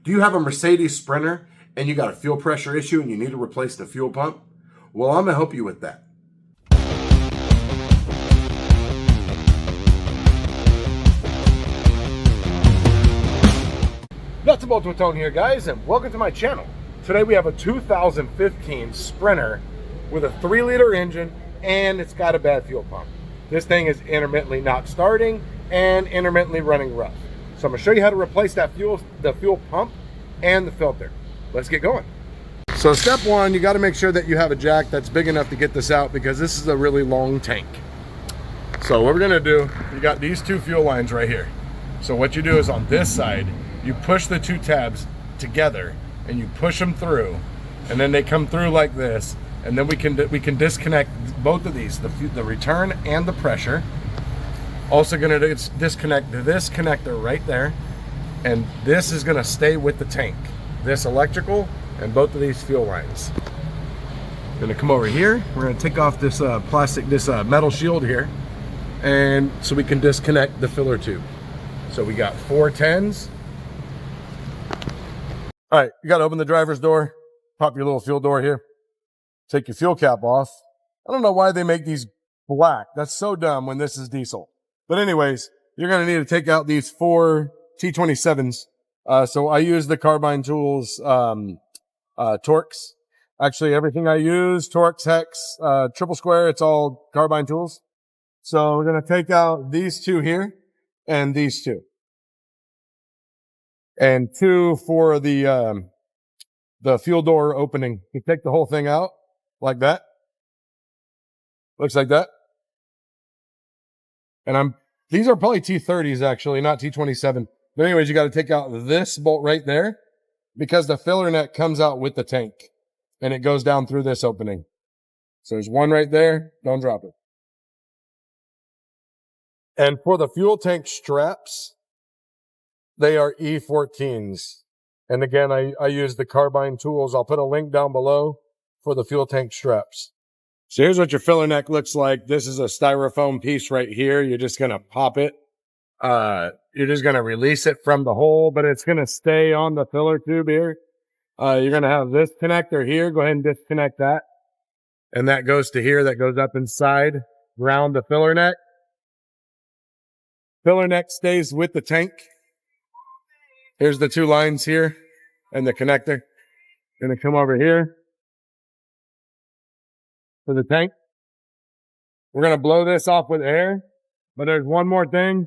Do you have a Mercedes Sprinter and you got a fuel pressure issue and you need to replace the fuel pump? Well, I'm going to help you with that. Nuts and Bolts with Tone here, guys, and welcome to my channel. Today we have a 2015 Sprinter with a 3-liter engine and it's got a bad fuel pump. This thing is intermittently not starting and intermittently running rough. So I'm going to show you how to replace the fuel pump and the filter. Let's get going. So step one, you got to make sure that you have a jack that's big enough to get this out because this is a really long tank. So what we're going to do, you got these two fuel lines right here. So what you do is on this side, you push the two tabs together and you push them through, and then they come through like this, and then we can disconnect both of these, the return and the pressure. Also going to disconnect this connector right there, and this is going to stay with the tank, this electrical and both of these fuel lines. Going to come over here, we're going to take off this metal shield here, and so we can disconnect the filler tube. So we got 4 10s. All right, you got to open the driver's door, pop your little fuel door here, take your fuel cap off. I don't know why they make these black. That's so dumb when this is diesel. But anyways, you're going to need to take out these 4 T27s. So I use the Carbine Tools Torx. Actually, everything I use, Torx, Hex, Triple Square, it's all Carbine Tools. So we're going to take out these 2 here and these 2. And 2 for the fuel door opening. You take the whole thing out like that. Looks like that. And these are probably T30s actually, not T27. But anyways, you got to take out this bolt right there because the filler neck comes out with the tank and it goes down through this opening. So there's one right there. Don't drop it. And for the fuel tank straps, they are E14s. And again, I use the Carbine Tools. I'll put a link down below for the fuel tank straps. So here's what your filler neck looks like. This is a styrofoam piece right here. You're just going to pop it. You're just going to release it from the hole, but it's going to stay on the filler tube here. You're going to have this connector here. Go ahead and disconnect that. And that goes to here. That goes up inside, around the filler neck. Filler neck stays with the tank. Here's the 2 lines here and the connector. Going to come over here to the tank. We're going to blow this off with air, but there's one more thing.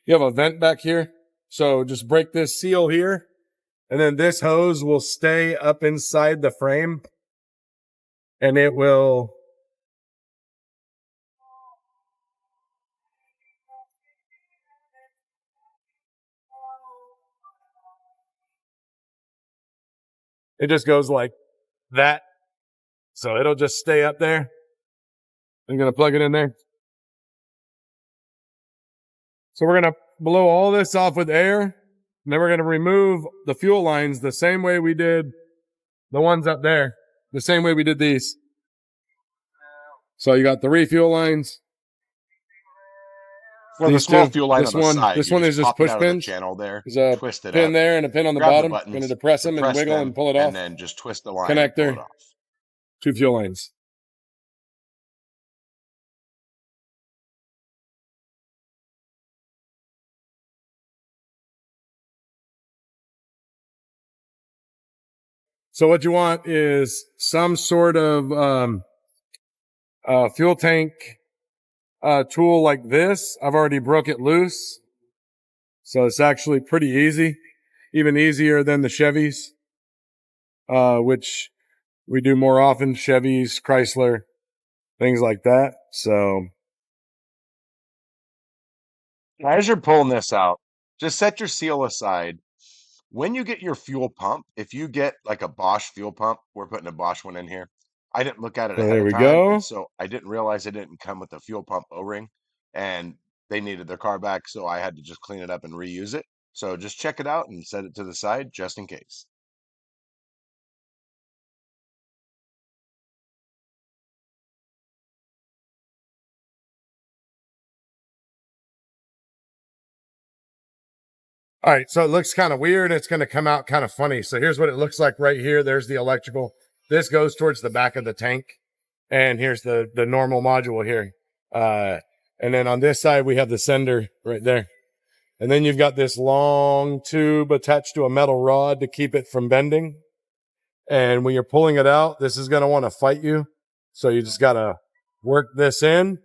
You have a vent back here. So just break this seal here, and then this hose will stay up inside the frame, and it will just goes like that. So it'll just stay up there. I'm going to plug it in there. So we're going to blow all this off with air, and then we're going to remove the fuel lines the same way we did the ones up there, the same way we did these. So you got 3 fuel lines. Well, the small fuel line this on the side. This one is just push pins. Channel there. There's a twist it pin up, there and a pin on the bottom. I'm going to depress them and wiggle and pull it off. And then just twist the line. Connector. And pull it off. 2 fuel lines. So what you want is some sort of fuel tank tool like this. I've already broke it loose. So it's actually pretty easy, even easier than the Chevys, which we do more often, Chevys, Chrysler, things like that. So as you're pulling this out, just set your seal aside. When you get your fuel pump, if you get like a Bosch fuel pump, we're putting a Bosch one in here. I didn't look at it ahead of time. Go. So I didn't realize it didn't come with a fuel pump O-ring, and they needed their car back. So I had to just clean it up and reuse it. So just check it out and set it to the side just in case. All right, so it looks kind of weird. It's going to come out kind of funny. So here's what it looks like right here. There's the electrical. This goes towards the back of the tank. And here's the normal module here. And then on this side, we have the sender right there. And then you've got this long tube attached to a metal rod to keep it from bending. And when you're pulling it out, this is going to want to fight you. So you just got to work this in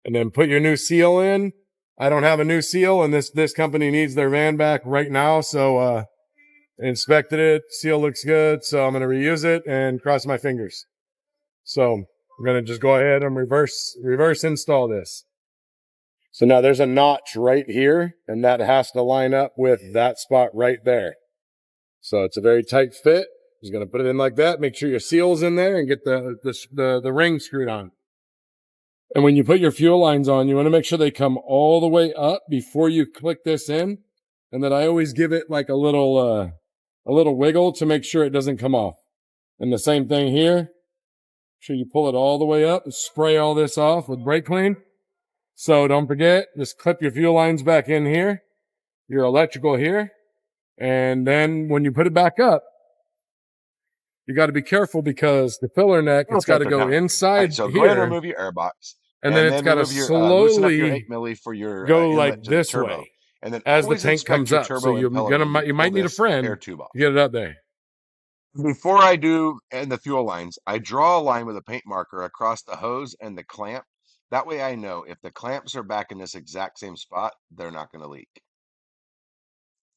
and then put your new seal in. I don't have a new seal, and this company needs their van back right now. So inspected it. Seal looks good. So I'm going to reuse it and cross my fingers. So I'm going to just go ahead and reverse install this. So now there's a notch right here, and that has to line up with that spot right there. So it's a very tight fit. Just going to put it in like that. Make sure your seal's in there and get the ring screwed on. And when you put your fuel lines on, you want to make sure they come all the way up before you click this in. And then I always give it like a little wiggle to make sure it doesn't come off. And the same thing here. Make sure you pull it all the way up and spray all this off with brake clean. So don't forget, just clip your fuel lines back in here, your electrical here. And then when you put it back up, you got to be careful because the filler neck, it's got to go inside right, so here. go ahead and remove your air box. And then it's got to loosen up your slowly 8 milli for your go like this turbo. way. And then as the tank comes up. So you might need a friend to get it up there. Before I do and the fuel lines, I draw a line with a paint marker across the hose and the clamp. That way I know if the clamps are back in this exact same spot, they're not going to leak.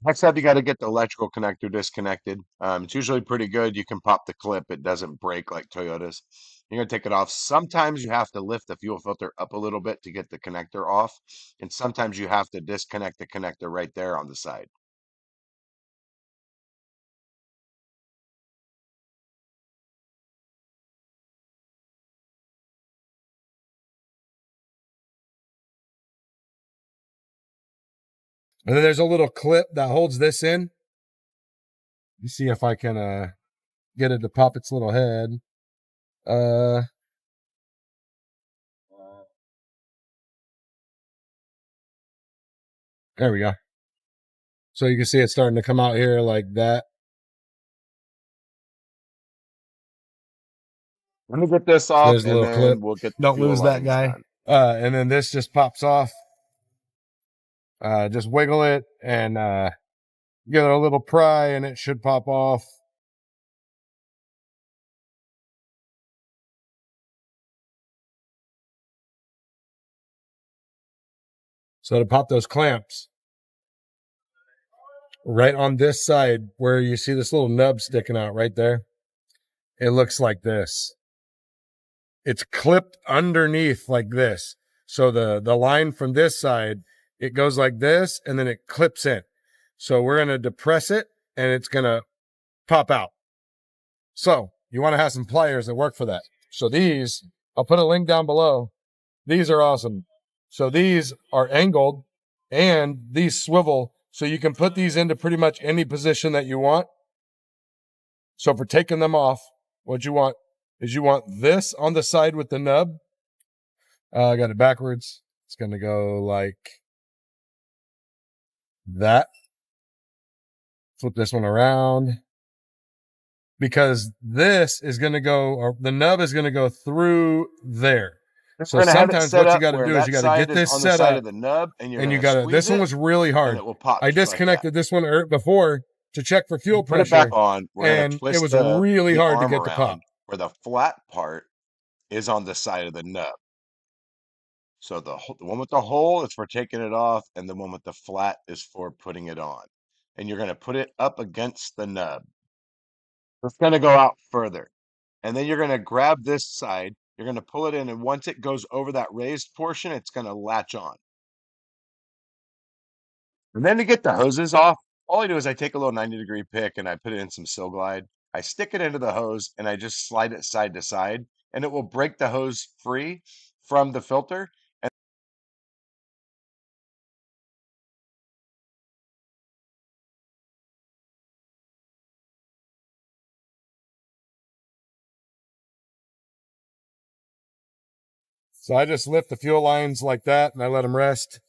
Next up, you got to get the electrical connector disconnected. It's usually pretty good. You can pop the clip. It doesn't break like Toyota's. You're going to take it off. Sometimes you have to lift the fuel filter up a little bit to get the connector off. And sometimes you have to disconnect the connector right there on the side. And then there's a little clip that holds this in. Let me see if I can get it to pop its little head. There we go. So you can see it's starting to come out here like that. Let me get this off, and then clip. We'll get don't lose that guy. And then this just pops off. Just wiggle it and give it a little pry, and it should pop off. So to pop those clamps, right on this side where you see this little nub sticking out right there, it looks like this. It's clipped underneath like this. So the line from this side, it goes like this, and then it clips in. So we're going to depress it, and it's going to pop out. So you want to have some pliers that work for that. So these, I'll put a link down below. These are awesome. So these are angled, and these swivel, so you can put these into pretty much any position that you want. So for taking them off, what you want is you want this on the side with the nub. I got it backwards. It's going to go like that. Flip this one around. Because this is going to go, or the nub is going to go through there. So sometimes what you got to do is you got to get this set up. Of the nub, and you got to, this one was really hard. I disconnected this one before to check for fuel pressure. Put it back on, and it was really hard to get the pop. Where the flat part is on the side of the nub. So the one with the hole is for taking it off, and the one with the flat is for putting it on. And you're going to put it up against the nub. It's going to go out further. And then you're going to grab this side. You're going to pull it in, and once it goes over that raised portion, it's going to latch on. And then to get the hoses off, all I do is I take a little 90-degree pick and I put it in some Sil Glide. I stick it into the hose and I just slide it side to side, and it will break the hose free from the filter. So I just lift the fuel lines like that and I let them rest.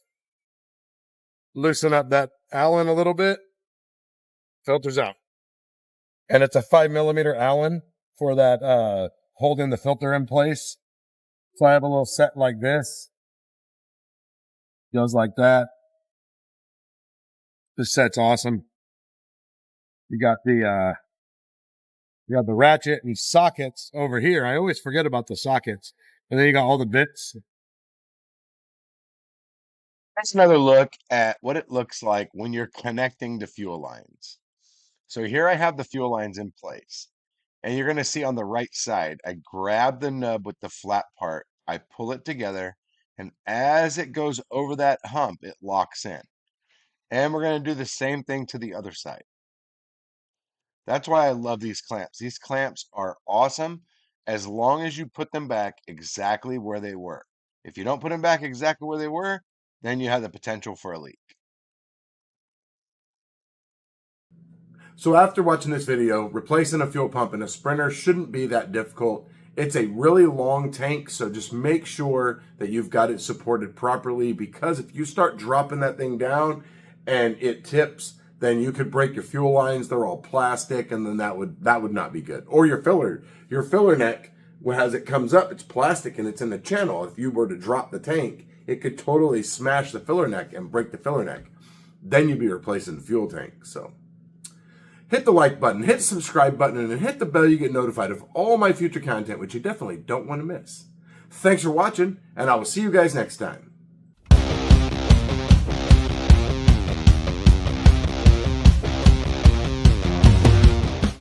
loosen up that Allen a little bit, filters out. And it's a 5mm Allen for that holding the filter in place. So I have a little set like this. Goes like that. This set's awesome. You got the ratchet and sockets over here. I always forget about the sockets. And then you got all the bits. That's another look at what it looks like when you're connecting the fuel lines. So here I have the fuel lines in place. And you're going to see on the right side, I grab the nub with the flat part, I pull it together, and as it goes over that hump, it locks in. And we're going to do the same thing to the other side. That's why I love these clamps. These clamps are awesome as long as you put them back exactly where they were. If you don't put them back exactly where they were, then you have the potential for a leak. So after watching this video, replacing a fuel pump in a Sprinter shouldn't be that difficult. It's a really long tank, so just make sure that you've got it supported properly, because if you start dropping that thing down and it tips, then you could break your fuel lines. They're all plastic, and then that would not be good. Or your filler neck, as it comes up, it's plastic and it's in the channel. If you were to drop the tank, it could totally smash the filler neck and break the filler neck. Then you'd be replacing the fuel tank. So hit the like button, hit the subscribe button, and hit the bell. You get notified of all my future content, which you definitely don't want to miss. Thanks for watching, and I will see you guys next time.